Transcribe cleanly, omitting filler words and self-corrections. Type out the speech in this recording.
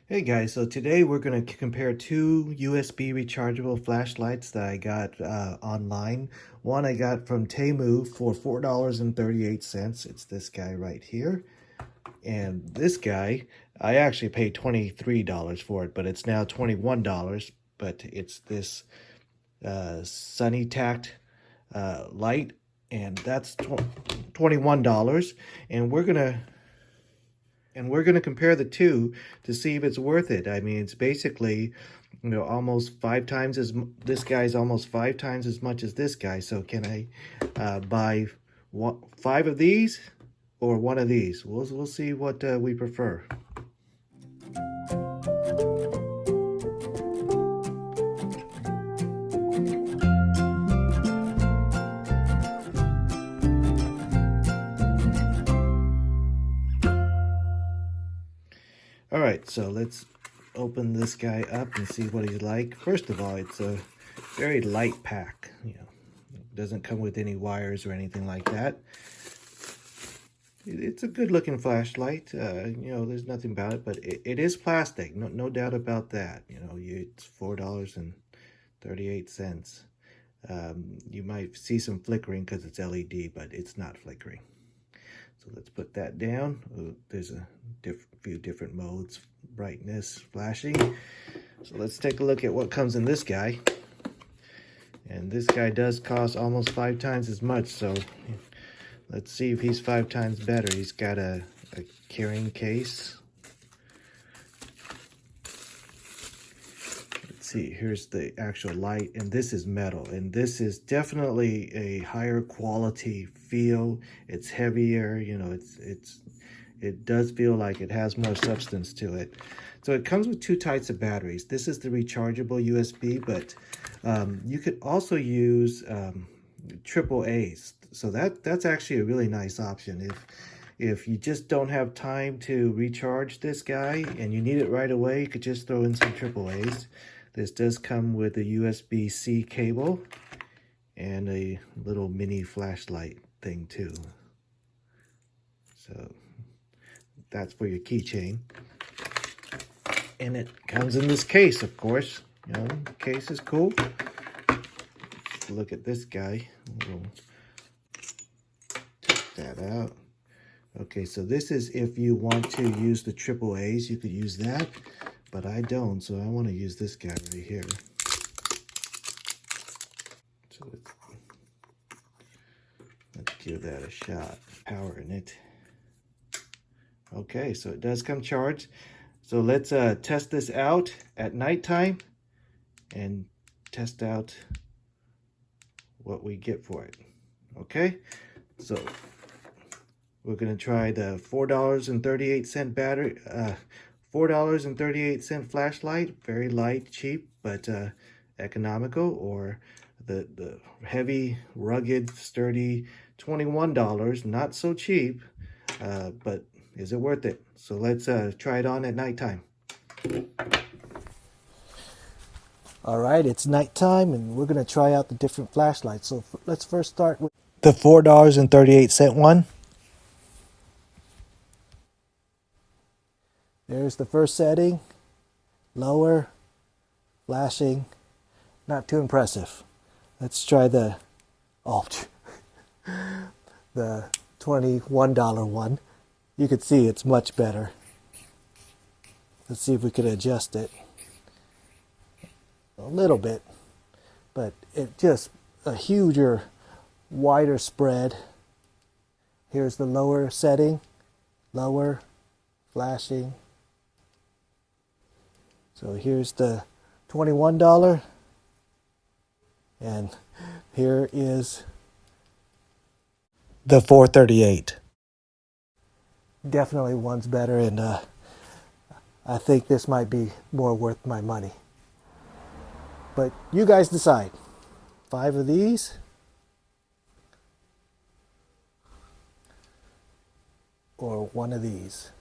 Hey guys, so today we're going to compare two USB rechargeable flashlights that I got online. One I got from Temu for $4.38. It's this guy right here. And this guy, I actually paid $23 for it, but it's now $21. But it's this Sunitact light, and that's $21. And we're going to compare the two to see if it's worth it. I mean, it's basically, almost five times as, this guy's almost five times as much as this guy. So can I buy five of these or one of these? We'll see what we prefer. All right, so let's open this guy up and see what he's like. First of all, it's a very light pack. It doesn't come with any wires or anything like that. It's a good looking flashlight. There's nothing about it, but it is plastic. No doubt about that. It's $4.38. You might see some flickering because it's LED, but it's not flickering. So let's put that down. There's a few different modes: brightness, flashing. So let's take a look at what comes in this guy. And this guy does cost almost 5 times as much, so let's see if he's 5 times better. He's got a carrying case. Let's see, here's the actual light, and this is metal, and this is definitely a higher quality feel. It's heavier, it does feel like it has more substance to it. So it comes with 2 types of batteries. This is the rechargeable USB, but you could also use triple A's. So that's actually a really nice option. If you just don't have time to recharge this guy and you need it right away, you could just throw in some triple A's. This does come with a USB-C cable and a little mini flashlight thing too. So that's for your keychain. And it comes in this case, of course. The case is cool. Let's look at this guy. We'll take that out. Okay, so this is if you want to use the triple A's, you could use that. But I don't, so I want to use this guy right here. So let's give that a shot. Power in it. Okay, so it does come charged. So let's test this out at nighttime and test out what we get for it. Okay, so we're gonna try the $4.38 battery, $4.38 flashlight. Very light, cheap, but economical. Or the heavy, rugged, sturdy $21. Not so cheap, but is it worth it? So let's try it on at nighttime. All right, it's nighttime, and we're going to try out the different flashlights. So let's first start with the $4.38 one. There's the first setting. Lower, flashing, not too impressive. Let's try the the $21 one. You can see it's much better. Let's see if we could adjust it a little bit, but it just a huger, wider spread. Here's the lower setting, lower, flashing. So here's the $21, and here is the $4.38. Definitely one's better, and I think this might be more worth my money. But you guys decide. 5 of these or 1 of these.